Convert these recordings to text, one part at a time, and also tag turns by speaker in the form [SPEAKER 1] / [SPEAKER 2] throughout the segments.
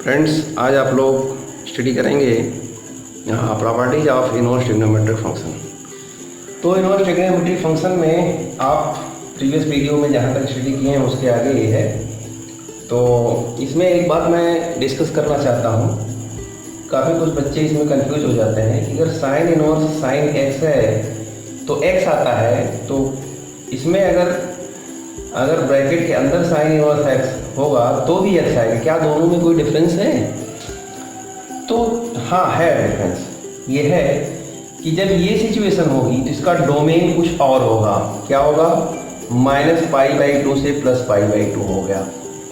[SPEAKER 1] Friends, आज आप लोग स्टडी करेंगे properties of inverse trigonometric function. तो इनवर्स ट्रिग्नोमेट्रिक फंक्शन में आप प्रीवियस वीडियो में जहाँ तक स्टडी किए हैं उसके आगे ये है। तो इसमें एक बात मैं डिस्कस करना चाहता हूँ। काफ़ी कुछ बच्चे इसमें कंफ्यूज हो जाते हैं कि अगर साइन इनवर्स साइन एक्स है तो एक्स आता है, तो इसमें अगर ब्रैकेट के अंदर साइन इनवर्स एक्स होगा तो भी एक्स आएगा। क्या दोनों में कोई डिफरेंस है? तो हाँ, है डिफरेंस। ये है कि जब ये सिचुएशन होगी तो इसका डोमेन कुछ और होगा। क्या होगा? -π/2 से +π/2 हो गया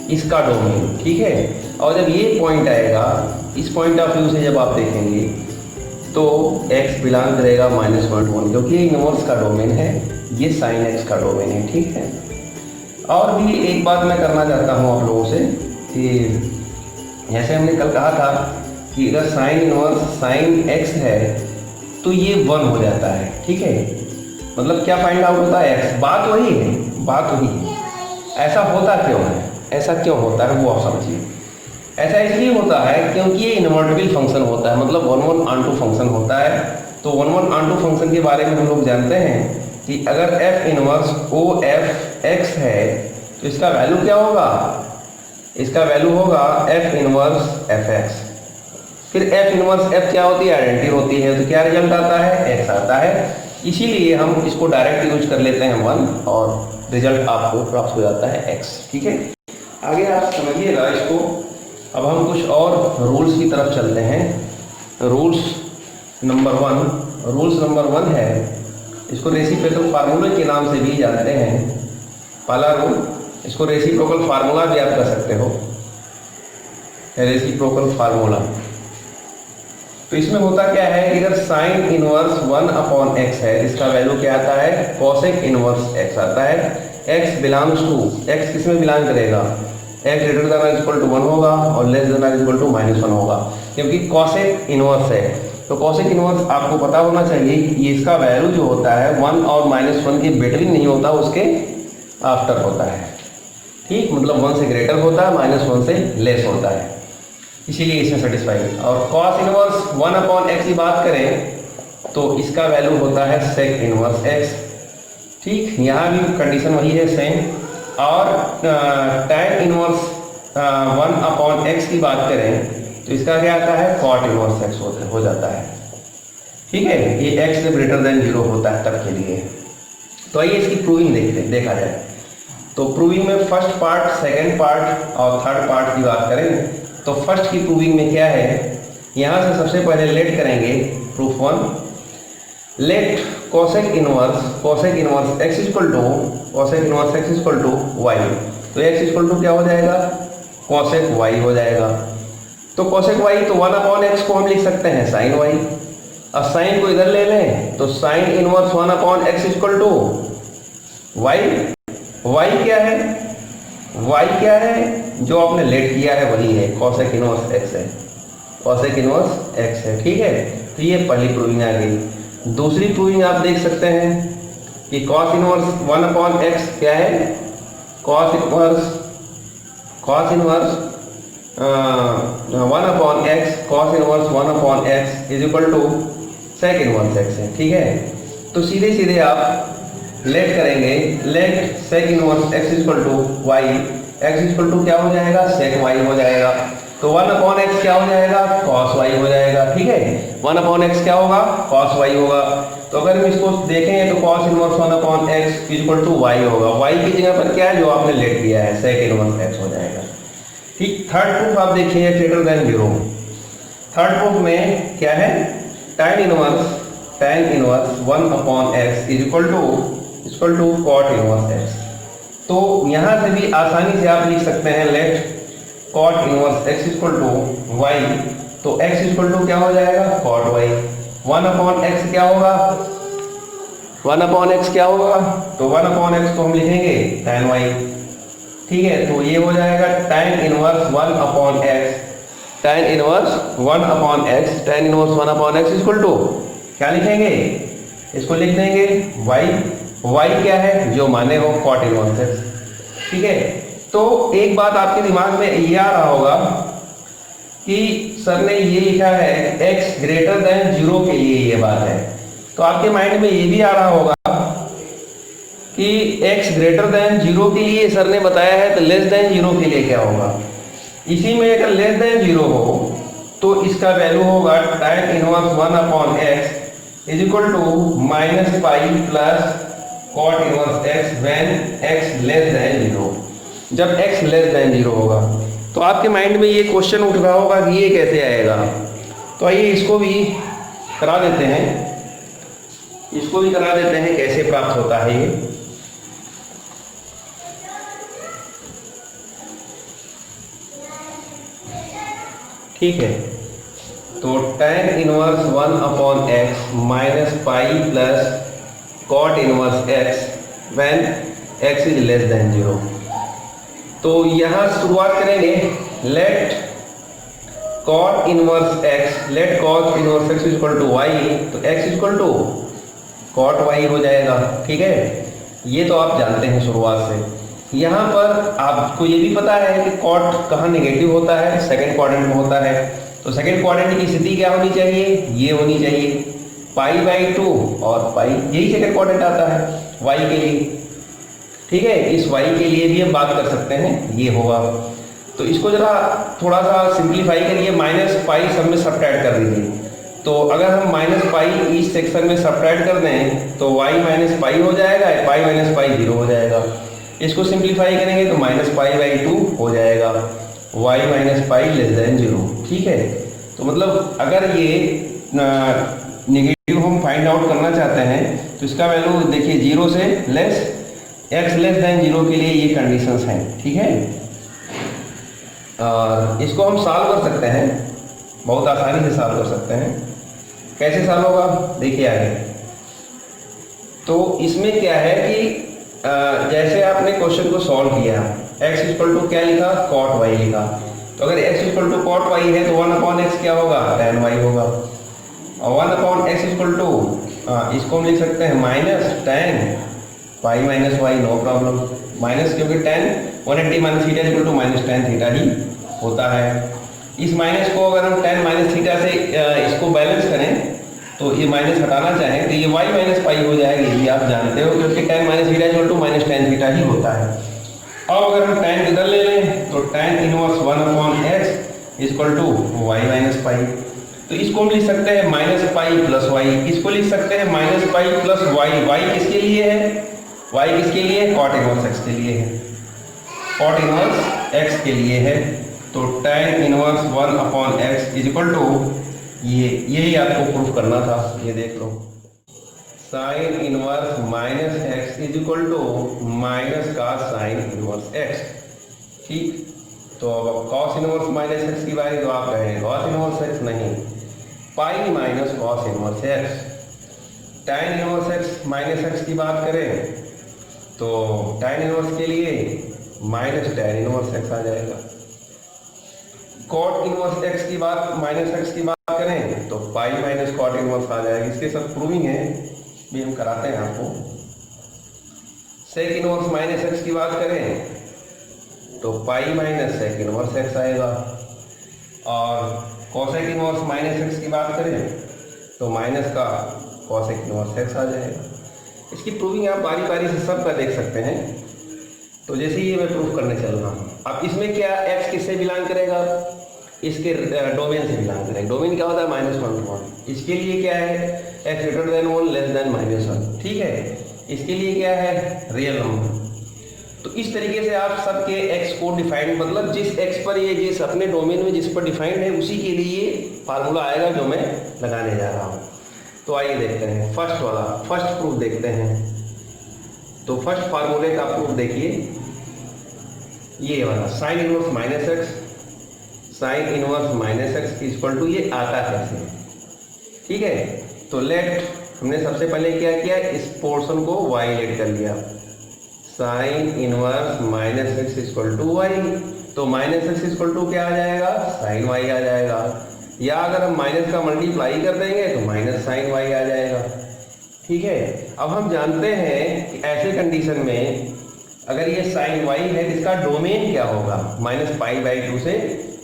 [SPEAKER 1] इसका डोमेन, ठीक है। और जब ये पॉइंट आएगा, इस पॉइंट ऑफ व्यू से जब आप देखेंगे तो x बिलोंग करेगा -1 to 1, क्योंकि ये इनवर्स का डोमेन है, ये साइन एक्स का डोमेन है, ठीक है। और भी एक बात मैं करना चाहता हूँ आप लोगों से कि जैसे हमने कल कहा था कि अगर साइन इनवर्स साइन एक्स है तो ये 1 हो जाता है, ठीक है। मतलब क्या फाइंड आउट होता है? x। बात वही है। ऐसा होता क्यों है? ऐसा क्यों होता है वो आप समझिए। ऐसा इसलिए होता है क्योंकि ये इनवर्टिबल फंक्शन होता है, मतलब 1/1 फंक्शन होता है। तो 1/1 फंक्शन के बारे में हम लोग जानते हैं कि अगर f inverse o f x है तो इसका वैल्यू क्या होगा? इसका वैल्यू होगा f इनवर्स एफ एक्स। फिर f इनवर्स f क्या होती है? आइडेंटिटी होती है। तो क्या रिजल्ट आता है? x आता है। इसीलिए हम इसको डायरेक्ट यूज कर लेते हैं 1 और रिजल्ट आपको प्राप्त हो जाता है x, ठीक है। आगे आप समझिएगा इसको। अब हम कुछ और रूल्स की तरफ चलते हैं। रूल्स नंबर 1 है, इसको रेसिप्रोकल फार्मूला के नाम से भी जानते हैं। पहला रूल, इसको रेसिप्रोकल फार्मूला भी आप कर सकते हो, रेसिप्रोकल फार्मूला। तो इसमें होता क्या है कि अगर साइन इनवर्स 1/x है, इसका वैल्यू क्या आता है? कोसेक इनवर्स x आता है। x बिलोंग्स टू, x किस में बिलोंग करेगा? x greater than equal to 1 होगा और लेस देन इक्वल टू -1 होगा, क्योंकि कोसेक इनवर्स है। तो कोसेक इनवर्स आपको पता होना चाहिए कि इसका वैल्यू जो होता है 1 और -1 के बिटवीन नहीं होता, उसके आफ्टर होता है, ठीक। मतलब 1 से ग्रेटर होता है, -1 से लेस होता है, इसीलिए इसमें सेटिस्फाई है। और कॉस इनवर्स 1/x की बात करें तो इसका वैल्यू होता है सेक इनवर्स x, ठीक। यहाँ भी कंडीशन वही है, सेम। और tan इनवर्स 1/x की बात करें तो इसका क्या आता है? कॉट इनवर्स x हो जाता है, ठीक है। ये x से ग्रेटर देन 0 होता है तब के लिए। तो आइए इसकी प्रूविंग देखा जाए। तो प्रूविंग में फर्स्ट पार्ट, सेकेंड पार्ट और थर्ड पार्ट की बात करें तो फर्स्ट की प्रूविंग में क्या है? यहाँ से सबसे पहले लेट करेंगे proof 1। Let cosec inverse x equal to y। तो x इक्वल टू क्या हो जाएगा? कोसेक y हो जाएगा। तो कोसेक y, तो 1/x को हम लिख सकते हैं साइन y। अब साइन को इधर ले लें तो sine inverse 1/x equal to y। y क्या है? जो आपने लेट किया है वही है, कोसेक इनवर्स x है, कोसेक इनवर्स x है, ठीक है। तो ये पहली प्रूविंग आ गई। दूसरी प्रूविंग आप देख सकते हैं कि कॉस इनवर्स 1/x क्या है? Cos inverse 1/x is equal to sec inverse x है, ठीक है। तो सीधे आप लेट करेंगे, let sec inverse x equal to y। x equal to क्या हो जाएगा? सेक y हो जाएगा। तो 1/x क्या हो जाएगा? cos y हो जाएगा, ठीक है। 1/x क्या होगा? cos y होगा। तो अगर हम इसको देखें तो cos inverse 1/x equal to y होगा। y की जगह पर क्या है? जो आपने लेट किया है, सेक इनवर्स x हो जाएगा, ठीक। थर्ड प्रूफ आप देखिए, ग्रेटर देन 0। थर्ड प्रूफ में क्या है? tan inverse 1/x is equal to cot inverse x। तो यहाँ से भी आसानी से आप लिख सकते हैं let cot inverse x equal to y। तो x इक्वल टू क्या हो जाएगा? cot y। 1/x क्या होगा? 1/x क्या होगा? तो 1/x को हम लिखेंगे tan y, ठीक है। तो ये हो जाएगा tan inverse 1/x equal to क्या लिखेंगे? इसको लिख देंगे y क्या है? जो माने हो cot इनवर्स x, ठीक है। तो एक बात आपके दिमाग में ये आ रहा होगा कि सर ने ये लिखा है x ग्रेटर देन 0 के लिए ये बात है, तो आपके माइंड में ये भी आ रहा होगा कि x ग्रेटर देन 0 के लिए सर ने बताया है, तो लेस देन 0 के लिए क्या होगा। इसी में अगर लेस देन 0 हो तो इसका वैल्यू होगा tan inverse 1/x is equal to minus pi plus cot inverse x when x less than 0। जब x लेस देन 0 होगा तो आपके माइंड में ये क्वेश्चन उठ रहा होगा कि ये कैसे आएगा। तो आइए इसको भी करा देते हैं, कैसे प्राप्त होता है ये। ठीक है, तो tan inverse 1/x minus pi plus cot inverse x when x is less than 0। तो यहाँ शुरुआत करेंगे, let cot inverse x equal to y, तो x equal to cot y हो जाएगा। ठीक है, ये तो आप जानते हैं शुरुआत से। यहाँ पर आपको ये भी पता है कि cot कहाँ नेगेटिव होता है, सेकंड क्वाड्रेंट में होता है। तो सेकंड क्वाड्रेंट की स्थिति क्या होनी चाहिए, ये होनी चाहिए π/2 और पाई, यही सेकंड क्वाड्रेंट आता है y के लिए। ठीक है, इस y के लिए भी हम बात कर सकते हैं, ये होगा। तो इसको जरा थोड़ा सा सिंप्लीफाई करिए, -π सब में सब्ट्रैक्ट कर दीजिए। तो अगर हम -π इस सेक्शन में सब्ट्रैक्ट कर दें तो y -π हो जाएगा, π - π 0 हो जाएगा। इसको सिंप्लीफाई करेंगे तो -π/2 हो जाएगा, y - π लेस देन 0। ठीक है, तो मतलब अगर ये नेगेटिव हम फाइंड आउट करना चाहते हैं तो इसका वैल्यू देखिए 0 से लेस, x लेस देन 0 के लिए ये कंडीशंस हैं। ठीक है, इसको हम सॉल्व कर सकते हैं, बहुत आसानी से सॉल्व कर सकते हैं। कैसे सॉल्व होगा देखिए आगे। तो इसमें क्या है कि जैसे आपने क्वेश्चन को सॉल्व किया, x इक्वल टू क्या लिखा, cot y लिखा। तो अगर x equal to cot y है तो 1/x क्या होगा, tan y होगा। और 1/x इक्वल टू इसको हम लिख सकते हैं minus tan π - y, no problem. Minus क्योंकि tan 180 - theta equal to -tan theta ही होता है। इस माइनस को अगर हम tan - थीटा से इसको बैलेंस करें तो ये माइनस हटाना चाहें तो ये y - π हो जाएगी, ये आप जानते हो, क्योंकि tan - theta equal to -tan theta ही होता है। अब अगर हम tan इधर ले लें तो tan inverse 1/x equal to y - π। तो इसको हम लिख सकते हैं -π प्लस y, इसको लिख सकते हैं -π प्लस y। y किसके लिए है, y किसके लिए है, cot इनवर्स x के लिए है, cot इनवर्स x के लिए है। तो tan inverse 1/x is equal to यही आपको प्रूफ करना था, ये देख लो, sin inverse -x is equal to minus का sin इनवर्स x। ठीक, तो अब cos इनवर्स -x की बारी, तो आप कहें cos इनवर्स x नहीं, pi minus cos inverse x। tan inverse x की बात करें तो tan इनवर्स के लिए tan इनवर्स x आ जाएगा। cot इनवर्स x की बात करें तो पाई माइनस cot इनवर्स आ जाएगा। इसके साथ प्रूविंग है, भी हम कराते हैं आपको। sec इनवर्स x की बात करें तो pi minus sec inverse x आएगा। और cosec इनवर्स x की बात करें तो माइनस का cosec इनवर्स x आ जाएगा। इसकी प्रूविंग आप बारी बारी से सब का देख सकते हैं। तो जैसे ये मैं प्रूफ करने चल रहा हूँ। अब इसमें क्या x किससे बिलोंग करेगा, इसके डोमेन से बिलोंग करेगा। डोमेन क्या होता है, -1 to 1। इसके लिए क्या है, x greater than 1 less then -1। ठीक है, इसके लिए क्या है, रियल नंबर। तो इस तरीके से आप सबके x को डिफाइंड, मतलब जिस x पर ये जिस अपने डोमेन में जिस पर डिफाइंड है उसी के लिए फार्मूला आएगा जो मैं लगाने जा रहा हूँ। तो आइए देखते हैं फर्स्ट प्रूफ देखते हैं। तो फर्स्ट फार्मूले का प्रूफ देखिए, ये वाला sin inverse -x equal to ये आता कैसे। ठीक है, तो लेट हमने सबसे पहले क्या किया, इस पोर्शन को y लेट कर लिया, sin inverse -x equal to y। तो -x इक्वल टू क्या आ जाएगा, sin y आ जाएगा। या अगर हम माइनस का मल्टीप्लाई कर देंगे तो -sin y आ जाएगा। ठीक है, अब हम जानते हैं कि ऐसे कंडीशन में अगर ये sin y है, इसका डोमेन क्या होगा, -π/2 से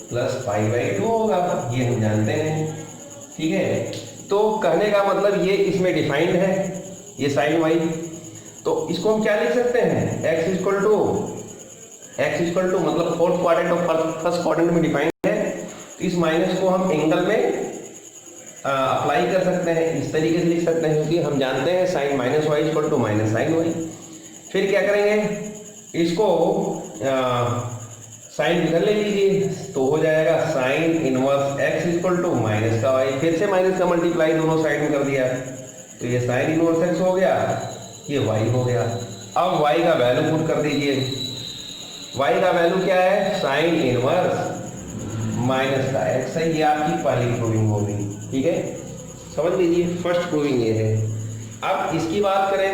[SPEAKER 1] प्लस पाई बाई 2 होगा, ये हम जानते हैं। ठीक है, तो कहने का मतलब ये इसमें डिफाइंड है, ये साइन वाई। तो इसको हम क्या लिख सकते हैं, x इक्वल टू मतलब फोर्थ क्वाड्रेंट और फर्स्ट क्वाड्रेंट में डिफाइंड है, तो इस माइनस को हम एंगल में अप्लाई कर सकते हैं, इस तरीके से लिख सकते हैं, क्योंकि हम जानते हैं sine minus y equal to minus sine y. फिर क्या करेंगे, इसको साइन इधर ले लीजिए, तो हो जाएगा sine inverse x equal to minus का y, फिर से माइनस का मल्टीप्लाई दोनों साइड में कर दिया, तो ये साइन इनवर्स x हो गया, ये y हो गया। अब y का वैल्यू पुट कर दीजिए, y का वैल्यू क्या है, साइन इनवर्स माइनस का x है, ये आपकी पहली प्रूविंग हो गई। ठीक है, समझ लीजिए, फर्स्ट प्रूविंग ये है। अब इसकी बात करें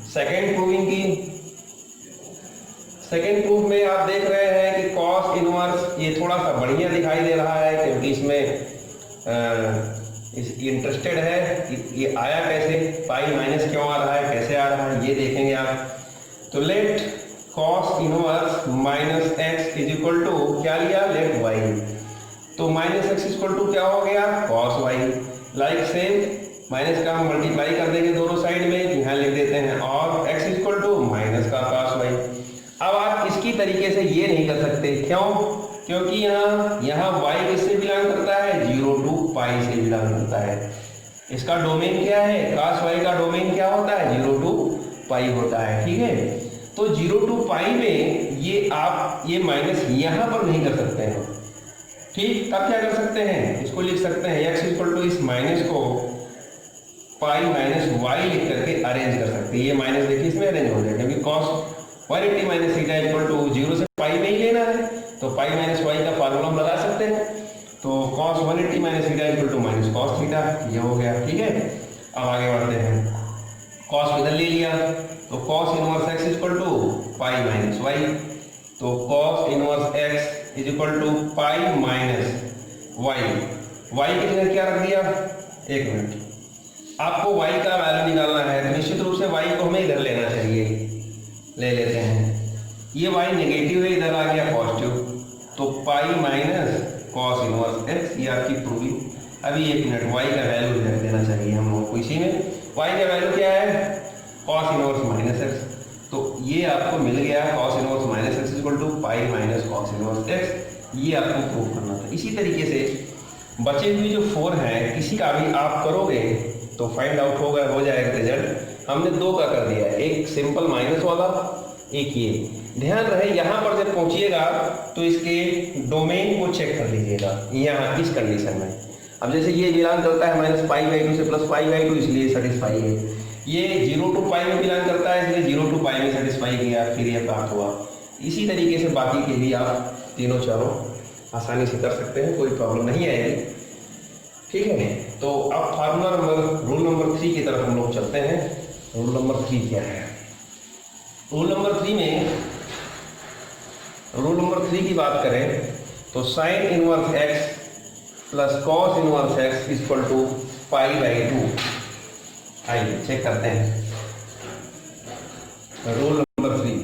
[SPEAKER 1] सेकेंड प्रूविंग की। सेकेंड प्रूफ में आप देख रहे हैं कि कॉस इनवर्स ये थोड़ा सा बढ़िया दिखाई दे रहा है, क्योंकि इसमें इंटरेस्टेड है ये आया कैसे, पाई माइनस क्यों आ रहा है, कैसे आ रहा है, ये देखेंगे आप। तो let cos inverse minus x is equal to क्या लिया, लेट वाई, तो माइनस एक्स इक्वल टू क्या हो गया, cos y. Like same minus का हम मल्टीप्लाई कर देंगे दोनों साइड में, यहाँ लिख देते हैं और एक्स इक्वल टू माइनस का कॉस वाई। अब आप इसकी तरीके से ये नहीं कर सकते, क्यों, क्योंकि यहाँ y किससे बिलोंग करता है, 0 टू पाई से बिलोंग करता है। इसका डोमेन क्या है, cos y का डोमेन क्या होता है, 0 टू पाई होता है। ठीक है, तो 0 टू पाई में ये आप ये माइनस यहाँ पर नहीं कर सकते हैं। ठीक, तब क्या कर सकते हैं, इसको लिख सकते हैं x इक्वल टू इस माइनस को पाई माइनस वाई लिख करके अरेंज कर सकते हैं। ये माइनस देखिए इसमें अरेंज हो जाएगा, क्योंकि cos 180 minus theta equal to 0 से पाई में ही लेना है, तो पाई माइनस वाई का फार्मूला हम लगा सकते हैं। तो cos 180 minus theta equal to minus cos theta, ये हो गया। ठीक है, अब आगे बढ़ते हैं, cos इधर ले लिया, तो cos inverse x equal to pi minus y, तो cos inverse x is equal to pi minus y. Y की जगह क्या रख दिया, एक मिनट, आपको y का वैल्यू निकालना है, तो निश्चित रूप से y को हमें इधर लेना चाहिए, ले लेते हैं। ये y नेगेटिव है, इधर आ गया पॉजिटिव, तो pi minus cos inverse x, ये आपकी प्रूविंग। अभी एक मिनट, y का वैल्यू इधर देना चाहिए हम लोग को, इसी में y का वैल्यू क्या है, कॉस इनवर्स माइनस x, तो ये आपको मिल गया cos inverse minus x equal to pi minus cos inverse x, ये आपको प्रूव करना था। इसी तरीके से बचे हुए जो 4 हैं, किसी का भी आप करोगे तो फाइंड आउट होगा, हो जाएगा रिजल्ट। हमने 2 का कर दिया है, एक सिंपल माइनस वाला, एक ये। ध्यान रहे यहाँ पर जब पहुँचिएगा तो इसके डोमेन को चेक कर लीजिएगा, यहाँ इस कंडीशन में। अब जैसे ये बिलोंग करता है माइनस पाई बाई 2 से प्लस पाई बाई 2, इसलिए सेटिस्फाई है। ये 0 टू पाई में बिलोंग करता है, इसलिए 0 टू पाई में सेटिस्फाई किया, फिर ये प्राप्त हुआ। इसी तरीके से बाकी के भी आप तीनों चारों आसानी से कर सकते हैं, कोई प्रॉब्लम नहीं आएगी। ठीक है, तो अब फार्मूला नंबर रूल नंबर 3 की तरफ हम लोग चलते हैं। रूल नंबर 3 क्या है, रूल नंबर 3 में रूल नंबर 3 की बात करें तो sine inverse x plus cos inverse x equal to pi by 2। आइए चेक करते हैं rule number 3,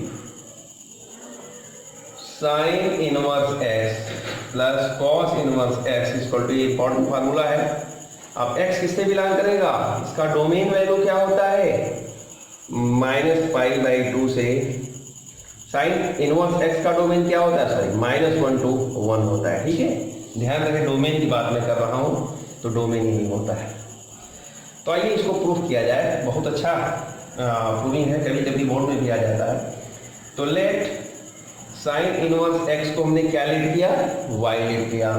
[SPEAKER 1] sine inverse x plus cos inverse x equal to, ये इंपॉर्टेंट फार्मूला है। अब x किससे बिलोंग करेगा, इसका डोमेन वैल्यू क्या होता है, माइनस पाई बाई 2 से। साइन इनवर्स x का डोमेन क्या होता है, सॉरी माइनस 1 टू 1 होता है। ठीक है, ध्यान रखें डोमेन की बात मैं कर रहा हूँ, तो डोमेन ही होता है। तो आइए इसको प्रूफ किया जाए, बहुत अच्छा प्रूविंग है, कभी कभी बोर्ड में भी आ जाता है। तो लेट साइन इनवर्स x को हमने क्या लिख दिया, y लिख दिया,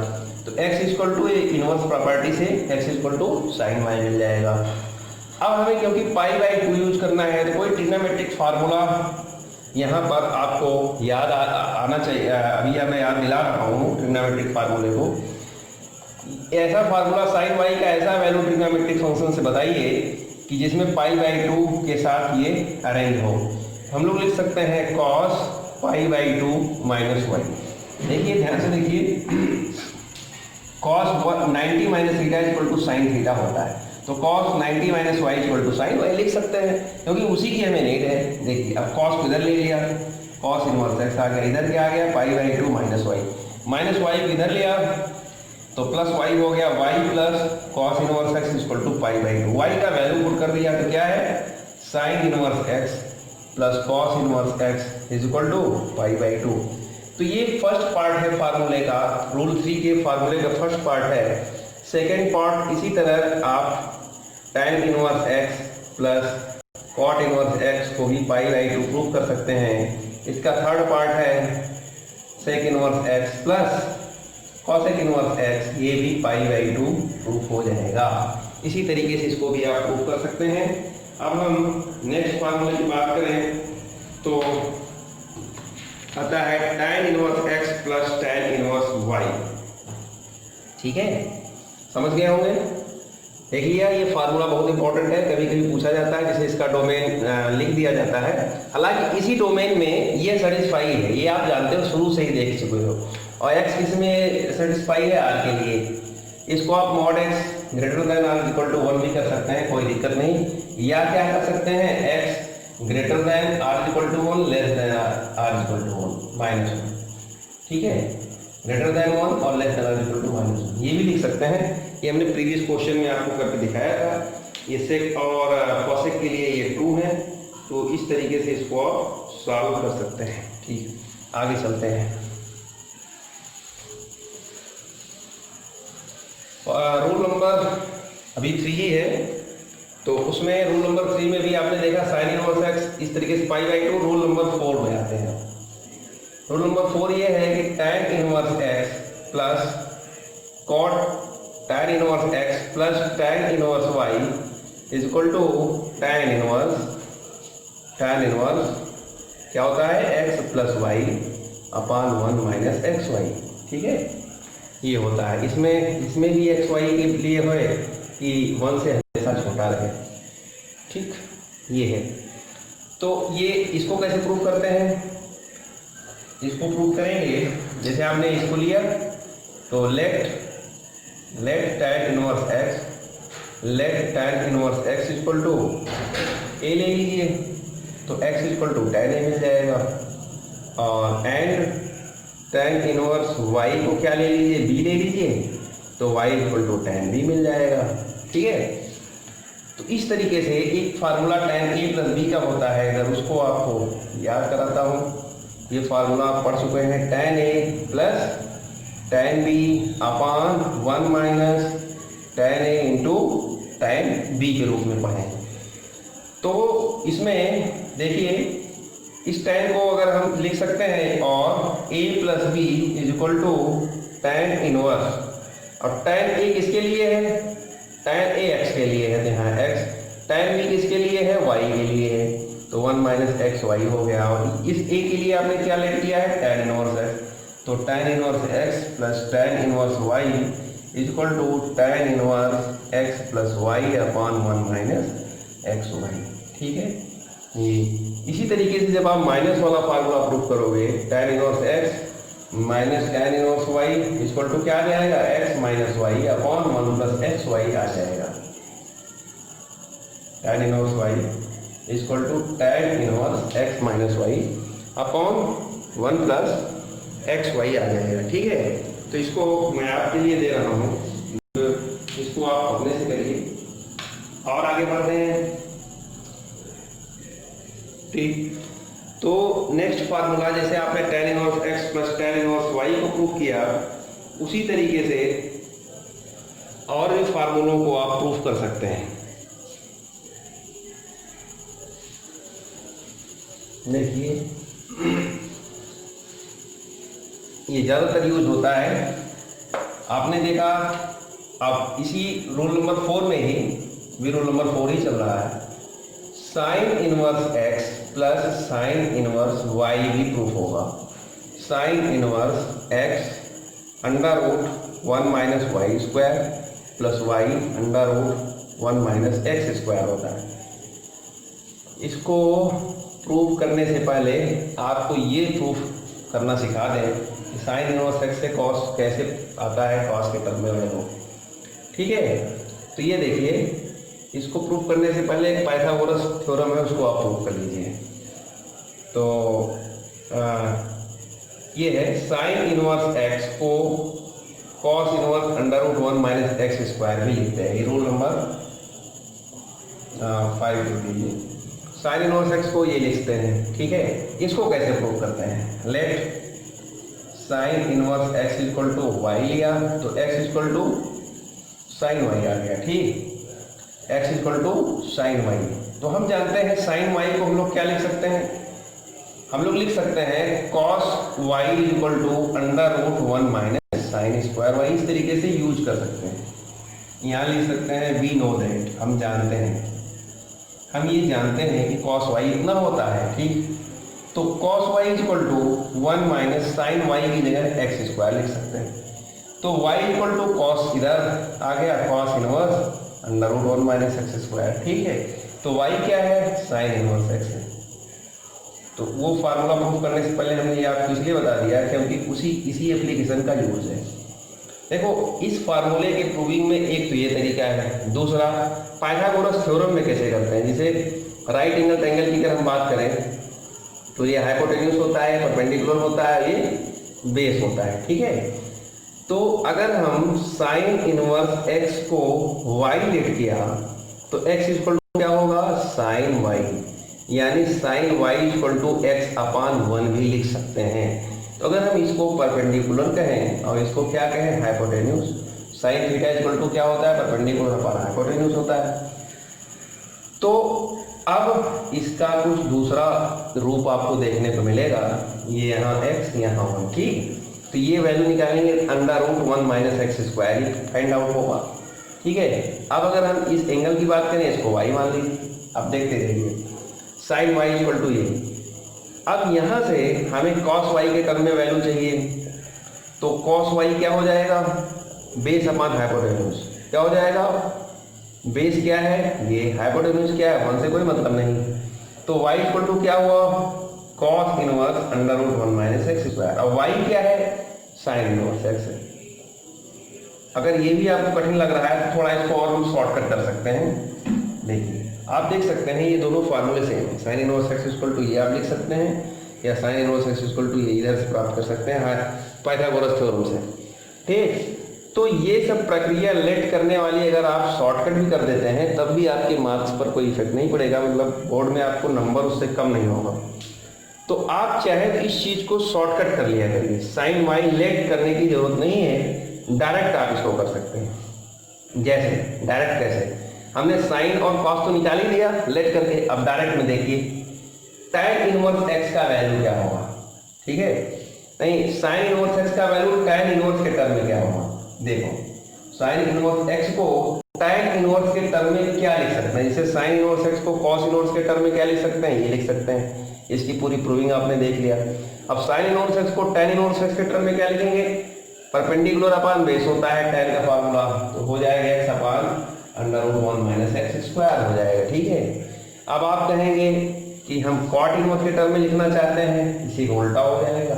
[SPEAKER 1] तो x equal to inverse property से x equal to sine y मिल जाएगा। अब हमें क्योंकि पाई बाई 2 यूज करना है, तो कोई ट्रिग्नोमेट्रिक फार्मूला यहाँ पर आपको याद आना चाहिए। अभी मैं याद दिला रहा हूँ ट्रिग्नोमेट्रिक फार्मूले को। ऐसा फार्मूला साइन वाई का ऐसा वैल्यू ट्रिग्नोमेट्रिक फंक्शन से बताइए कि जिसमें पाई बाई 2 के साथ ये अरेंज हो। हम लोग लिख सकते हैं cos pi by 2 minus y. देखिए ध्यान से देखिए, cos 90 minus theta equal to sine theta होता है, तो cos 90 minus y equal to sine y लिख सकते हैं, क्योंकि उसी की हमें नीड है। देखिए अब कॉस को इधर ले लिया, कॉस इनवर्स एक्स आ गया, इधर क्या आ गया pi by 2 minus y. Minus y इधर लिया तो प्लस वाई हो गया, y plus cos inverse x equal to pi by two. वाई का वैल्यू पुट कर दिया तो क्या है, sine inverse x plus cos inverse x is equal to pi by two. तो ये फर्स्ट पार्ट है फार्मूले का, रूल 3 के फार्मूले का फर्स्ट पार्ट है। सेकेंड पार्ट इसी तरह आप tan inverse x plus cot inverse x को भी पाई बाई टू प्रूव कर सकते हैं। इसका थर्ड पार्ट है sec inverse x plus cosec inverse x, ये भी पाई बाई टू प्रूफ हो जाएगा। इसी तरीके से इसको भी आप प्रूफ कर सकते हैं। अब हम नेक्स्ट फार्मूले की बात करें तो आता है tan inverse x plus tan inverse y. ठीक है, समझ गए होंगे। देखिए ये फार्मूला बहुत इंपॉर्टेंट है, कभी कभी पूछा जाता है, जैसे इसका डोमेन लिख दिया जाता है। हालांकि इसी डोमेन में ये सेटिस्फाई है, ये आप जानते हो, शुरू से ही देख चुके हो। और x किस में सेटिस्फाई है, r के लिए। इसको आप mod x greater than or equal to 1 भी कर सकते हैं, कोई दिक्कत नहीं। या क्या कर सकते हैं, x greater than or equal to 1 less than or equal to 1 minus 1। ठीक है, ग्रेटर देन 1 और less than or equal to minus 1, ये भी लिख सकते हैं। ये हमने प्रीवियस क्वेश्चन में आपको करके दिखाया था। ये सेक और कॉसेक के लिए ये ट्रू है, तो इस तरीके से इसको आप सॉल्व कर सकते हैं। ठीक, आगे चलते हैं। रूल नंबर अभी 3 ही है, तो उसमें रूल नंबर 3 में भी आपने देखा साइन इनवर्स एक्स इस तरीके से पाई बाई टू। रूल नंबर 4 में आते हैं। रूल नंबर 4 ये है कि tan inverse x plus cot tan inverse x plus tan inverse y is equal to tan inverse क्या होता है, x plus y upon 1 minus x y. ठीक है, ये होता है। इसमें भी एक्स वाई के लिए है कि 1 से हमेशा छोटा रहे। ठीक, ये है। तो ये इसको कैसे प्रूव करते हैं, इसको प्रूव करेंगे जैसे आपने इसको लिया तो let tan inverse x equal to a ले लीजिए, तो x equal to tan a मिल जाएगा। और एंड tan इनवर्स y को क्या ले लीजिए, b ले लीजिए, तो y equal to tan b मिल जाएगा। ठीक है, तो इस तरीके से एक फार्मूला tan a प्लस b का होता है। अगर उसको आपको याद कराता हूँ, ये फार्मूला आप पढ़ चुके हैं, tan a plus tan b upon 1 minus tan a into tan b के रूप में पढ़े। तो इसमें देखिए इस tan को अगर हम लिख सकते हैं और a plus b is equal to tan inverse, और tan a किसके लिए है, tan a x के लिए है, यहाँ x, tan b किसके लिए है, y के लिए है, तो 1 माइनस एक्स वाई हो गया। और इस a के लिए आपने क्या लेट किया है, tan इनवर्स x, तो tan inverse x plus tan inverse y is equal to tan inverse x plus y upon 1 minus x y. ठीक है, ये इसी तरीके से जब आप माइनस वाला फार्मूला प्रूव करोगे, tan inverse x minus tan inverse y is equal to क्या आ जाएगा, x minus y upon 1 plus x y आ जाएगा। tan inverse y is equal to tan inverse x minus y upon 1 plus x y आ जाएगा। ठीक है, तो इसको मैं आपके लिए दे रहा हूँ, इसको आप अपने से करिए और आगे बढ़ते हैं। ठीक, तो नेक्स्ट फार्मूला जैसे आपने tan inverse x plus tan inverse y को प्रूव किया, उसी तरीके से और भी फार्मूलों को आप प्रूव कर सकते हैं। देखिए ये ज़्यादातर यूज होता है, आपने देखा। अब इसी रूल नंबर 4 में ही, भी रूल नंबर 4 ही चल रहा है, sine inverse x plus sine inverse y भी प्रूफ होगा। Sine inverse x under root 1 minus y square plus y under root 1 minus x square होता है। इसको प्रूव करने से पहले आपको ये प्रूफ करना सिखा दें कि साइन इनवर्स एक्स से कॉस कैसे आता है, कॉस के टर्म में हो। ठीक है, तो ये देखिए, इसको प्रूव करने से पहले एक पाइथागोरस थ्योरम है, उसको आप प्रूव कर लीजिए। तो ये है साइन इनवर्स एक्स को cos inverse under root 1 minus x square भी लिखते हैं। ये रूल नंबर 5 लिख दीजिए। साइन इनवर्स एक्स को ये लिखते हैं, ठीक है। इसको कैसे प्रूव करते हैं? Let sine inverse x equal to y लिया तो x equal to sine y आ गया, ठीक। X equal to sine y. तो हम जानते हैं साइन वाई को हम लोग क्या लिख सकते हैं? हम लोग लिख सकते हैं cos y equal to under root 1 minus sine square y. इस तरीके से यूज कर सकते हैं। यहाँ लिख सकते हैं वी नो दैट, हम जानते हैं, हम ये जानते हैं कि कॉस वाई इतना होता है, ठीक। तो cos y equal to 1 minus sine y की जगह एक्स स्क्वायर लिख सकते हैं। तो वाई इक्वल टू कॉस इधर आ गया, cos inverse under root 1 minus x square, ठीक है। तो वाई क्या है? साइन इनवर्स एक्स है। तो वो फार्मूला प्रूव करने से पहले हमने ये आपको इसलिए बता दिया क्योंकि इसी एप्लीकेशन का यूज है। देखो, इस फार्मूले के प्रूविंग में एक तो ये तरीका है, दूसरा पाइथागोरस थ्योरम में कैसे करते हैं। जैसे राइट एंगल ट्रायंगल की अगर हम बात करें तो ये हाइपोटेन्यूस होता है, परपेंडिकुलर होता है, ये बेस होता है, ठीक है। तो अगर हम साइन इनवर्स एक्स को वाई लेट किया तो एक्स इक्वल टू क्या होगा? साइन वाई, यानी sine y equal to x upon 1 भी लिख सकते हैं। तो अगर हम इसको परपेंडिकुलर कहें और इसको क्या कहें? Hypotenuse. Sine theta equal to क्या होता है? परपेंडिकुलर अपान हाइपोटेन्यूस होता है। तो अब इसका कुछ दूसरा रूप आपको देखने को मिलेगा। ये यहाँ x यहाँ 1, ठीक। तो ये वैल्यू निकालेंगे under root 1 minus x square ही फाइंड आउट होगा, ठीक है। अब अगर हम इस एंगल की बात करें, इसको y मान लीजिए। अब देखते रहिए, साइन वाई इक्वल टू ये। अब यहाँ से हमें कॉस वाई के टर्म में वैल्यू चाहिए, तो कॉस वाई क्या हो जाएगा? Base upon hypotenuse. क्या हो जाएगा? बेस क्या है? ये हाइपोटेन्यूस क्या है? 1 से कोई मतलब नहीं। तो y इक्वल टू क्या हुआ? Cos inverse under root 1 minus x square. अब y क्या है? साइन इनवर्स एक्स है। अगर ये भी आपको कठिन लग रहा है तो थोड़ा इसको और हम शॉर्टकट कर सकते हैं। देखिए, आप देख सकते हैं ये दोनों फार्मूले सेम है। Sine inverse x equal to ये आप लिख सकते हैं, या sine inverse x equal to ये इधर से प्राप्त कर सकते हैं पाइथागोरस थ्योरम से, ठीक। तो ये सब प्रक्रिया लेट करने वाली अगर आप शॉर्टकट भी कर देते हैं तब भी आपके मार्क्स पर कोई इफेक्ट नहीं पड़ेगा, मतलब बोर्ड में आपको नंबर उससे कम नहीं होगा। तो आप चाहे तो इस चीज को शॉर्टकट कर लिया करिए। साइन वाई लेट करने की जरूरत नहीं है, डायरेक्ट आप इसको कर सकते हैं। जैसे डायरेक्ट कैसे? हमने साइन और कॉस तो निकाल ही दिया लेट करके। अब डायरेक्ट में देखिए tan इनवर्स एक्स का वैल्यू क्या होगा, ठीक है। नहीं, साइन इनवर्स एक्स का वैल्यू tan इनवर्स के टर्म में क्या होगा? देखो, साइन इनवर्स एक्स को tan इनवर्स के टर्म में क्या लिख सकते हैं? जैसे साइन इनवर्स एक्स को कॉस इनवर्स के टर्म में क्या लिख सकते हैं? ये लिख सकते हैं। इसकी पूरी प्रूविंग आपने देख लिया। अब साइन इनवर्स एक्स को tan इनवर्स एक्स के टर्म में क्या लिखेंगे? परपेंडिकुलर अपान बेस होता है tan का फार्मूला, तो हो जाएगा x upon under root 1 minus x square हो जाएगा, ठीक है। अब आप कहेंगे कि हम कॉट इनवर्स के टर्म में लिखना चाहते हैं, इसी को उल्टा हो जाएगा।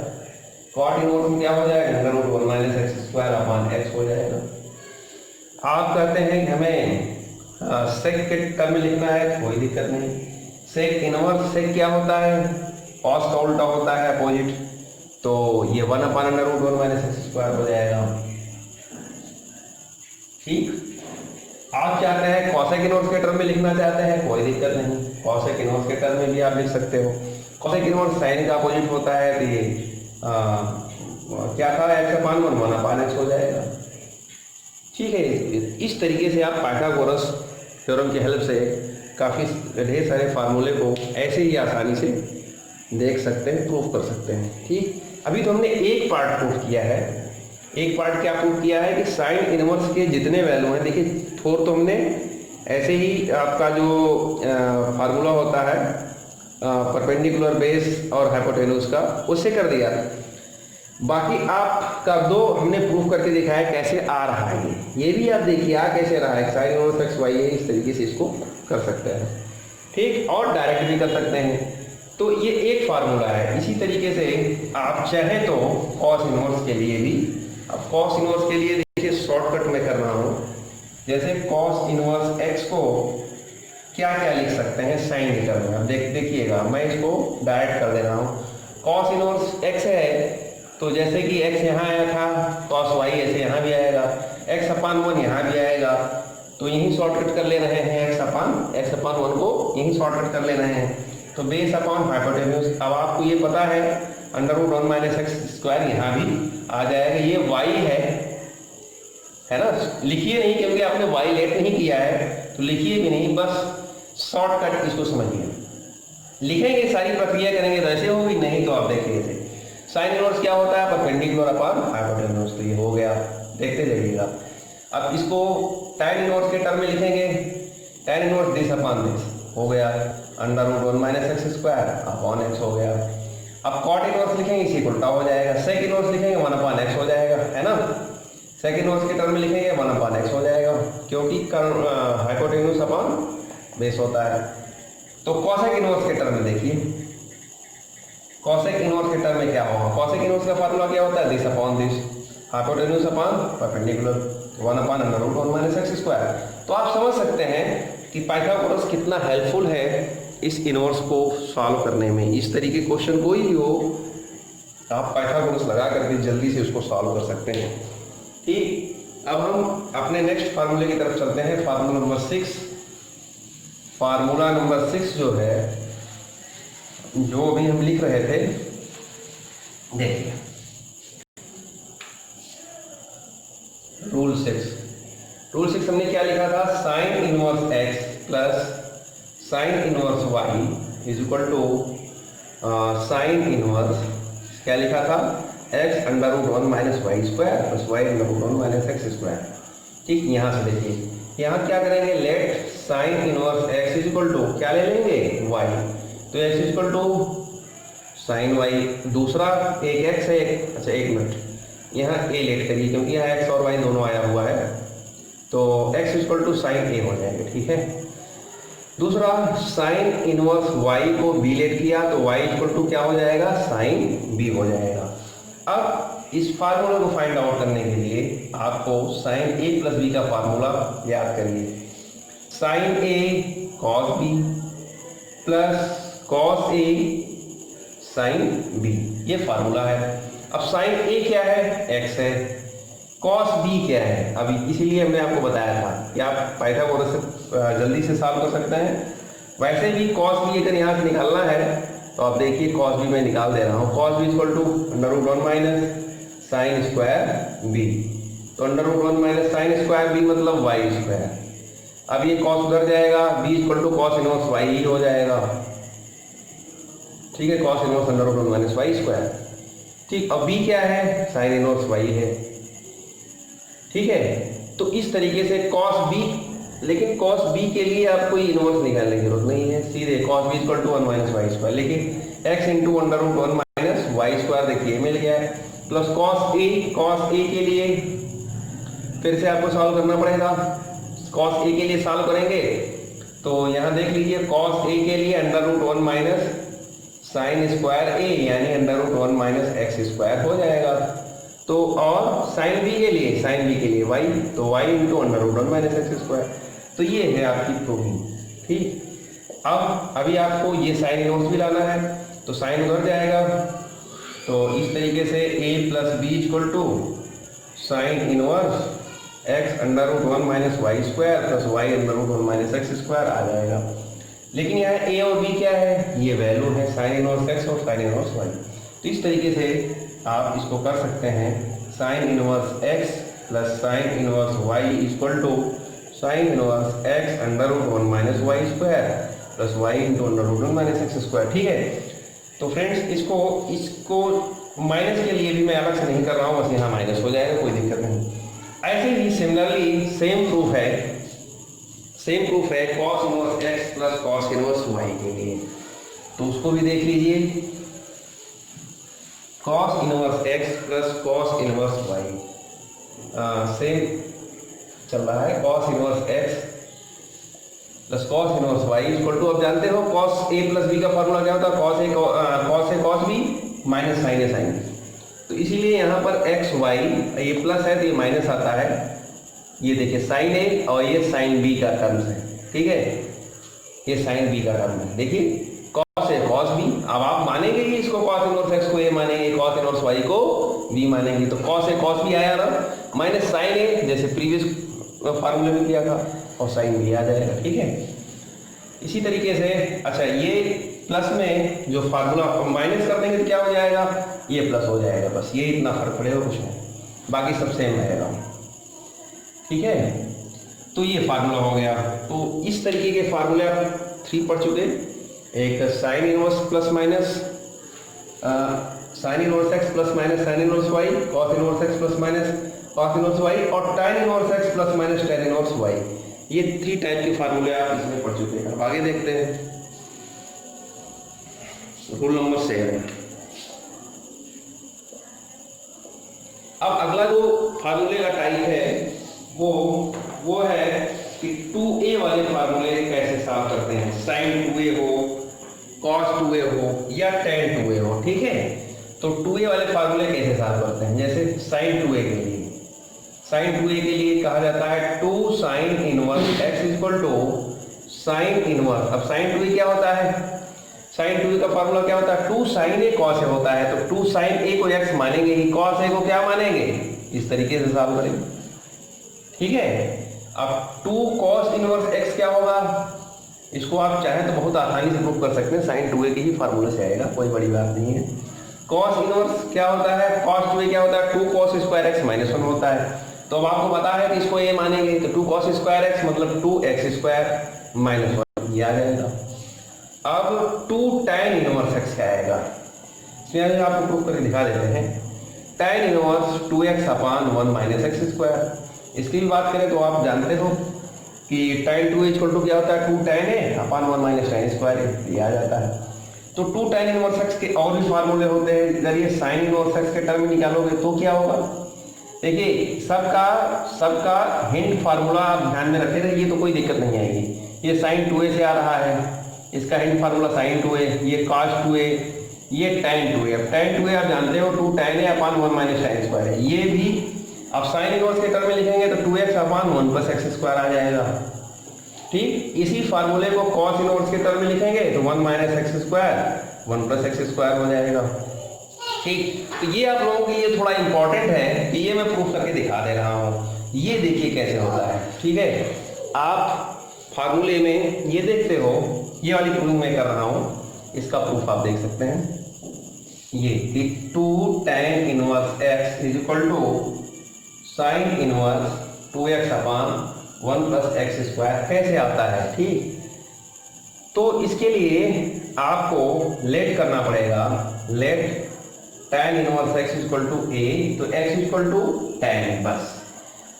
[SPEAKER 1] कॉट इनवर्स में क्या हो जाएगा? Under root 1 minus x square upon x हो जाएगा। आप कहते हैं कि हमें सेक के टर्म में लिखना है, कोई दिक्कत नहीं। सेक इनवर्स सेक क्या होता है? कॉस का उल्टा होता है, अपोजिट। तो ये 1 upon under root 1 minus x square हो जाएगा, ठीक। आप चाहते हैं कॉसेक इनवर्स के टर्म में लिखना चाहते हैं, कोई दिक्कत नहीं। कॉसेक इनवर्स के टर्म में भी आप लिख सकते हो। कॉसेक इनवर्स साइन का अपोजिट होता है, तो ये क्या था? एक्स अपान 1 अपान एक्स हो जाएगा, ठीक है। इस तरीके से आप पाइथागोरस थ्योरम की हेल्प से काफ़ी ढेर सारे फार्मूले को ऐसे ही आसानी से देख सकते हैं, प्रूफ कर सकते हैं, ठीक। अभी तो हमने एक पार्ट प्रूफ किया है। एक पार्ट क्या प्रूफ किया है कि साइन इनवर्स के जितने वैल्यू हैं, देखिए थोर तो हमने ऐसे ही आपका जो फार्मूला होता है परपेंडिकुलर बेस और हाइपोटेन्यूस का, उससे कर दिया। बाकी आपका दो हमने प्रूफ करके दिखाया कैसे आ रहा है। ये भी आप देखिए आ कैसे रहा है, साइन इनवर्स एक्स वाई है, इस तरीके से इसको कर सकते हैं, ठीक। और डायरेक्ट भी कर सकते हैं। तो ये एक फार्मूला है। इसी तरीके से आप चाहे तो कॉस इनवर्स के लिए भी, अब कॉस इनवर्स के लिए देखिए शॉर्टकट में कर रहा हूँ। जैसे कॉस इनवर्स एक्स को क्या क्या लिख सकते हैं साइन के टर्म में। अब देखिएगा, मैं इसको डायरेक्ट कर दे रहा हूँ। कॉस इनवर्स एक्स है तो जैसे कि x यहाँ आया था, cos y ऐसे यहाँ भी आएगा, x/1 यहाँ भी आएगा, तो यहीं शॉर्टकट कर ले रहे हैं, x/1 को यहीं शॉर्टकट कर ले रहे हैं। तो बेस अपॉन हाइपोटेन्यूज, अब आपको ये पता है √1 - x² यहाँ भी आ जाएगा। ये y है ना, लिखिए नहीं क्योंकि आपने y लेट नहीं किया है, तो लिखिए भी नहीं, बस शॉर्टकट इसको समझिए। लिखेंगे सारी प्रक्रिया करेंगे तो ऐसे होगी, नहीं तो आप देखिए ऐसे। साइन इनवर्स क्या होता है, परपेंडिकुलर अपॉन हाइपोटेन्यूज, तो ये हो गया, देखते जाइएगा। अब इसको tan इनवर्स के टर्म में लिखेंगे, tan inverse this upon this हो गया, √1 - x² अपॉन x हो गया। अब cot इनवर्स लिखेंगे, इसी उल्टा हो जाएगा। sec इनवर्स लिखेंगे 1/x हो जाएगा, है ना। sec इनवर्स के टर्म में लिखेंगे 1/x हो जाएगा, क्योंकि हाइपोटेन्यूज अपॉन बेस होता है। तो cosec इनवर्स के टर्म में देखिए, cosec इनवर्स के टर्म में क्या होगा, cosec इनवर्स का फार्मूला क्या होता है, this upon this, hypotenuse upon perpendicular, 1/√1 - x²। तो आप समझ सकते हैं कि पाइथागोरस कितना हेल्पफुल है इस इनवर्स को सॉल्व करने में। इस तरीके क्वेश्चन कोई भी हो, आप पाइथागोरस लगा करके जल्दी से उसको सॉल्व कर सकते हैं। ठीक, अब हम अपने नेक्स्ट फार्मूले की तरफ चलते हैं, फार्मूला नंबर 6। फार्मूला नंबर 6 जो है, जो अभी हम लिख रहे थे, देखिए रूल 6 हमने क्या लिखा था, sine inverse x plus sine inverse y is equal to sine inverse, क्या लिखा था, x√1 - y² plus y√1 - x²। ठीक, यहाँ से देखिए, यहाँ क्या करेंगे, let sine inverse x is equal to क्या ले लेंगे, y, तो x is equal to sine y, दूसरा एक x है, अच्छा एक मिनट, यहाँ a लेट करिए क्योंकि यहाँ x और y दोनों आया हुआ है, तो x is equal to sine a हो जाएगा। ठीक है, दूसरा साइन इनवर्स y को b लेट किया तो y इज इक्वल टू क्या हो जाएगा, साइन b हो जाएगा। अब इस फार्मूला को फाइंड आउट करने के लिए आपको साइन a प्लस b का फार्मूला याद करिए, sine a cos b plus cos a sine b, ये फार्मूला है। अब साइन a क्या है, x है, cos b क्या है, अभी इसीलिए हमने आपको बताया था कि आप पाइथागोरस से जल्दी से सॉल्व कर सकते हैं। वैसे भी cos b अगर यहाँ से निकालना है तो आप देखिए, cos b मैं निकाल दे रहा हूँ, cos b equal to √1 - sine square b, तो √1 - साइन स्क्वायर b मतलब y²। अब ये cos उधर जाएगा, b equal to cos inverse y ही हो जाएगा। ठीक है, cos इनवर्स √1 - y²। ठीक, अब b क्या है, साइन इनवर्स y है। ठीक है, तो इस तरीके से cos b, लेकिन cos b के लिए आप कोई इनवर्स निकालने की जरूरत नहीं है, सीधे cos b equal to 1 - y², लेकिन x इंटू √1 - y², देखिए मिल गया है, प्लस cos a के लिए फिर से आपको सॉल्व करना पड़ेगा। cos a के लिए सॉल्व करेंगे तो यहाँ देख लीजिए, cos a के लिए √1 - साइन स्क्वायर a यानी √1 - x² हो जाएगा। तो और साइन b के लिए y, तो y इंटू √1 - x²। तो ये है आपकी प्रूविंग। ठीक, अब अभी आपको ये साइन इनवर्स भी लाना है, तो साइन उधर जाएगा, तो इस तरीके से a plus b equal to sine inverse x √1 - y² plus y √1 - x² आ जाएगा। लेकिन यहाँ a और b क्या है, ये वैल्यू है, साइन इनवर्स x और साइन इनवर्स y। तो इस तरीके से आप इसको कर सकते हैं, sine inverse x plus sine inverse y equal to sine inverse x √1 - y² plus y into √1 - x²। ठीक है, तो फ्रेंड्स इसको माइनस के लिए भी मैं अलग से नहीं कर रहा हूँ, बस यहाँ माइनस हो जाएगा, कोई दिक्कत नहीं। ऐसे ही सिमिलरली सेम प्रूफ है cos inverse x plus cos inverse y के लिए, तो उसको भी देख लीजिए, cos inverse x plus cos inverse y same चल रहा है, cos inverse x plus cos inverse y equal to, अब जानते हो cos a प्लस b का फॉर्मूला क्या होता है, cos a cos b minus sine a sine b। तो इसीलिए यहाँ पर x y, ये प्लस है तो ये माइनस आता है, ये देखिए साइन a और ये साइन b का टर्म्स है। ठीक है, ये साइन b का टर्म है, देखिए cos a cos b। अब आप मानेंगे कि इसको cos इनवर्स x को a मानेंगे, cos इनवर्स y को बी मानेंगे, तो कॉस ए कॉस बी आया ना, माइनस साइन ए जैसे प्रीवियस फार्मूले में किया था, और साइन बी आ जाएगा। ठीक है, इसी तरीके से अच्छा ये प्लस में जो फार्मूला माइनस कर देंगे तो क्या हो जाएगा, ये प्लस हो जाएगा, बस ये इतना फर्क पड़ेगा, कुछ नहीं, बाकी सब सेम रहेगा। ठीक है, तो ये फार्मूला हो गया। तो इस तरीके के फार्मूले आप 3 पढ़ चुके, एक sine inverse plus minus sine inverse x plus minus sine inverse y, cos inverse x plus minus cos inverse y, और tan inverse x plus minus tan inverse y. ये 3 टाइप के फार्मूले आप इसमें पढ़ चुके हैं। अब आगे देखते हैं रूल नंबर 7। अब अगला जो फार्मूले का टाइप है वो है कि 2a वाले फार्मूले कैसे सॉल्व करते हैं, साइन 2a हो, cos 2a हो या tan 2a हो। ठीक है, तो 2a वाले फार्मूले कैसे सॉल्व करते हैं, जैसे sin 2a के लिए, sin 2a के लिए कहा जाता है 2 sin inverse x equal to sine inverse. अब sin 2a क्या होता है, sin 2a का फार्मूला क्या होता है, 2 sin a cos a होता है, तो 2 sin a को x मानेंगे ही, cos a को क्या मानेंगे, इस तरीके से सॉल्व करेंगे। ठीक है, अब 2 cos इनवर्स x क्या होगा, इसको आप चाहें तो बहुत आसानी से प्रूव कर सकते हैं, sin 2a के ही फार्मूले से आएगा, कोई बड़ी बात नहीं है। cos इनवर्स क्या होता है, cos 2a क्या होता है, 2 cos स्क्वायर x माइनस 1 होता है। तो अब आपको पता है कि इसको a मानेंगे, तो 2 cos स्क्वायर x मतलब 2x स्क्वायर माइनस 1 ये आ जाएगा। अब 2 tan इनवर्स x क्या आएगा, इसमें आपको प्रूव करके दिखा देते हैं। tan inverse 2x upon 1 minus x square, इसकी भी बात करें तो आप जानते हो कि tan 2a इक्वल टू क्या होता है, 2 tan a upon 1 minus tan square, ये आ जाता है। तो 2 tan इनवर्स x के और भी फार्मूले होते हैं, अगर ये sin इनवर्स x के टर्म में निकालोगे तो क्या होगा, देखिए सबका हिंट फार्मूला आप ध्यान में रखे रहिए, तो कोई दिक्कत नहीं आएगी। ये sin 2a से आ रहा है, इसका हिंट फार्मूला sin 2a, ये cos 2a, ये tan 2a। अब tan 2a आप जानते हो 2 tan a upon 1 minus tan square है, ये भी अब साइन इनवर्स के टर्म में लिखेंगे तो 2x upon 1 plus x square आ जाएगा। ठीक, इसी फार्मूले को cos इनवर्स के टर्म में लिखेंगे तो 1 minus x square 1 plus x square हो जाएगा। ठीक, तो ये आप लोगों के लिए थोड़ा इंपॉर्टेंट है कि ये मैं प्रूफ करके दिखा दे रहा हूँ, ये देखिए कैसे होता है। ठीक है, आप फार्मूले में ये देखते हो, ये वाली प्रूफ मैं कर रहा हूँ, इसका प्रूफ आप देख सकते हैं, ये 2 tan inverse x is equal to sine inverse 2x upon 1 plus x square कैसे आता है। ठीक, तो इसके लिए आपको लेट करना पड़ेगा, let tan inverse x equal to a, तो x इक्वल टू tan, बस।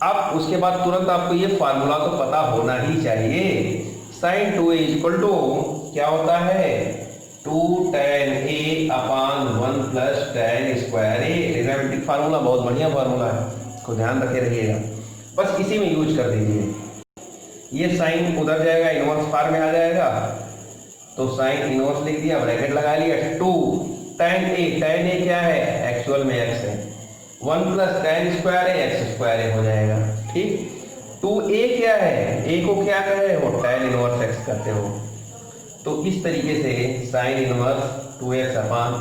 [SPEAKER 1] अब उसके बाद तुरंत आपको ये फार्मूला तो पता होना ही चाहिए, साइन 2a इक्वल टू क्या होता है, 2 tan a upon 1 plus tan square a। Trigonometric formula बहुत बढ़िया फार्मूला है, को ध्यान रखे रहिएगा, बस इसी में यूज कर दीजिए। ये साइन उधर जाएगा, इनवर्स फार्म में आ जाएगा, तो साइन इनवर्स लिख दिया, ब्रैकेट लगा लिया, 2 tan a क्या है, एक्चुअल में x है, 1 प्लस tan स्क्वायर है, एक्स स्क्वायर है हो जाएगा। ठीक, 2a क्या है, a को क्या कहे हो, tan इनवर्स x करते हो। तो इस तरीके से sign inverse 2x upon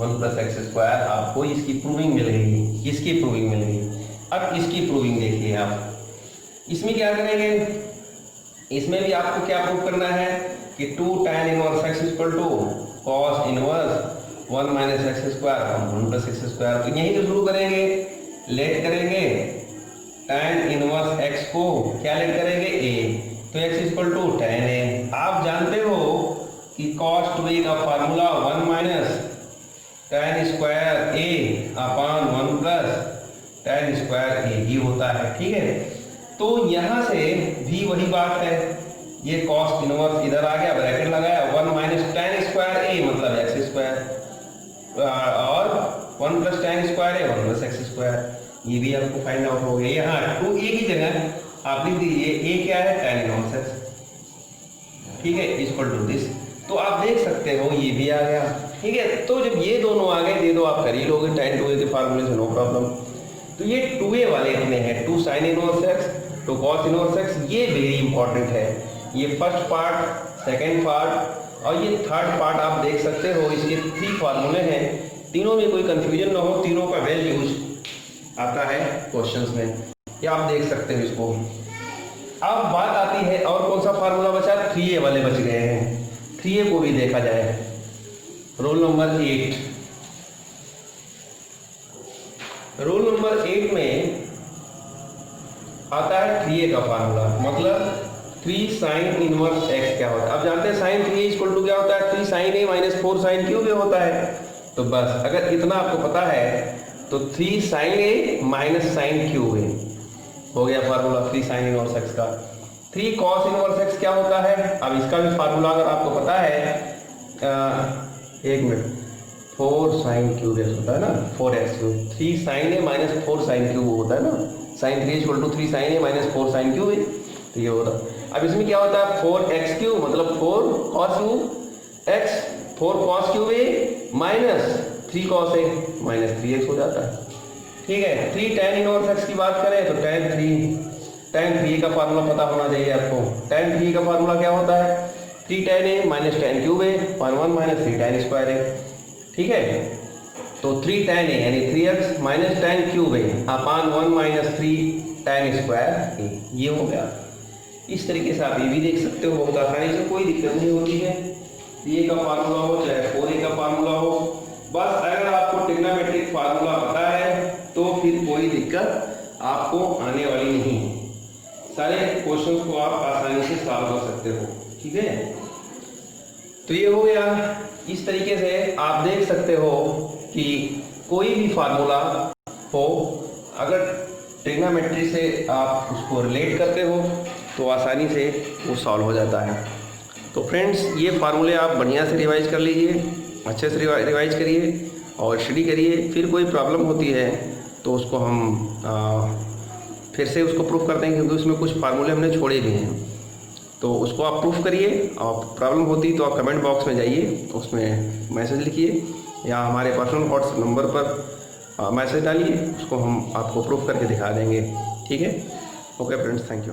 [SPEAKER 1] 1 plus x square आपको इसकी प्रूविंग मिल गई, इसकी प्रूविंग मिल गई। अब इसकी प्रूविंग देखिए आप, इसमें क्या करेंगे, इसमें भी आपको क्या प्रूव करना है कि 2 tan inverse x equal to cos inverse 1 minus x square 1 plus x square. तो यहीं से शुरू करेंगे, लेट करेंगे tan इनवर्स x को क्या लेट करेंगे, a, तो x equal to tan a। आप जानते हो कि cos 2a का formula 1 minus tan square a upon 1 plus tan square a ही होता है। ठीक है, तो यहाँ से भी वही बात है, ये cos इनवर्स इधर आ गया, ब्रैकेट लगाया, 1 माइनस tan स्क्वायर a मतलब एक्स स्क्वायर, और 1 plus tan square a 1 plus x square, ये भी आपको फाइंड आउट हो गया। यहाँ 2a की जगह आप लिख दीजिए a क्या है, tan इनवर्स x। ठीक है, इक्वल टू दिस, तो आप देख सकते हो ये भी आ गया। ठीक है, तो जब ये दोनों आ गए, ये दो आप कर ही लोगे tan 2a के फार्मूले से, नो प्रॉब्लम। तो ये 2a वाले इतने हैं, 2 sin inverse x, 2 cos inverse x, ये वेरी इंपॉर्टेंट है। ये फर्स्ट पार्ट, सेकंड पार्ट और ये थर्ड पार्ट आप देख सकते हो, इसके 3 फार्मूले हैं, तीनों में कोई कंफ्यूजन ना हो, तीनों का वेल यूज आता है क्वेश्चंस में, ये आप देख सकते हो इसको। अब बात आती है और कौन सा फार्मूला बचा, 3a वाले बच गए हैं, 3a को भी देखा जाए। रोल नंबर 8, रोल नंबर 8 में आता है 3a का फार्मूला, मतलब 3 साइन इनवर्स x क्या होता है। अब जानते हैं साइन 3a इक्वल टू क्या होता है, 3 sine a minus 4 sine cube a होता है। तो बस अगर इतना आपको पता है तो 3 sine a minus sine cube a हो गया फार्मूला 3 साइन इनवर्स x का। 3 कॉस इनवर्स x क्या होता है, अब इसका भी फार्मूला अगर आपको पता है, एक मिनट, 4 साइन क्यूब x होता है ना, 4x cube, 3 sine a minus 4 sine cube होता है ना, sine 3 equal to 3 sine a minus 4 sine cube a, तो ये होता है। अब इसमें क्या होता है, 4x क्यूब मतलब 4 cos cube x, 4 cos cube a minus 3 cos a minus 3x हो जाता है। ठीक है, 3 tan इनवर्स x की बात करें तो tan 3a का फार्मूला पता होना चाहिए आपको। tan 3a का फार्मूला क्या होता है, 3 tan a minus tan cube a upon 1 minus 3 tan square a। ठीक है, तो 3 tan a यानी 3x minus tan cube a upon 1 minus 3 tan square a, ये हो गया। इस तरीके से आप ये भी देख सकते हो, बहुत आसानी से, कोई दिक्कत नहीं होती है। 3a का फार्मूला हो चाहे 4a का फार्मूला हो, बस अगर आपको ट्रिग्नोमेट्रिक फार्मूला पता है तो फिर कोई दिक्कत आपको आने वाली नहीं है। सारे क्वेश्चंस को आप आसानी से सॉल्व कर सकते हो। ठीक है, तो ये हो गया। इस तरीके से आप देख सकते हो कि कोई भी फार्मूला हो, अगर ट्रिग्नोमेट्री से आप उसको रिलेट करते हो तो आसानी से वो सॉल्व हो जाता है। तो फ्रेंड्स, ये फार्मूले आप बढ़िया से रिवाइज कर लीजिए, अच्छे से रिवाइज करिए और स्टडी करिए। फिर कोई प्रॉब्लम होती है तो उसको हम फिर से उसको प्रूफ करते हैं, क्योंकि उसमें कुछ फार्मूले हमने छोड़े भी हैं, तो उसको आप प्रूफ करिए। और प्रॉब्लम होती तो आप कमेंट बॉक्स में जाइए, उसमें मैसेज लिखिए या हमारे पर्सनल व्हाट्सएप नंबर पर मैसेज डालिए, उसको हम आपको प्रूफ करके दिखा देंगे। ठीक है, ओके फ्रेंड्स, थैंक यू।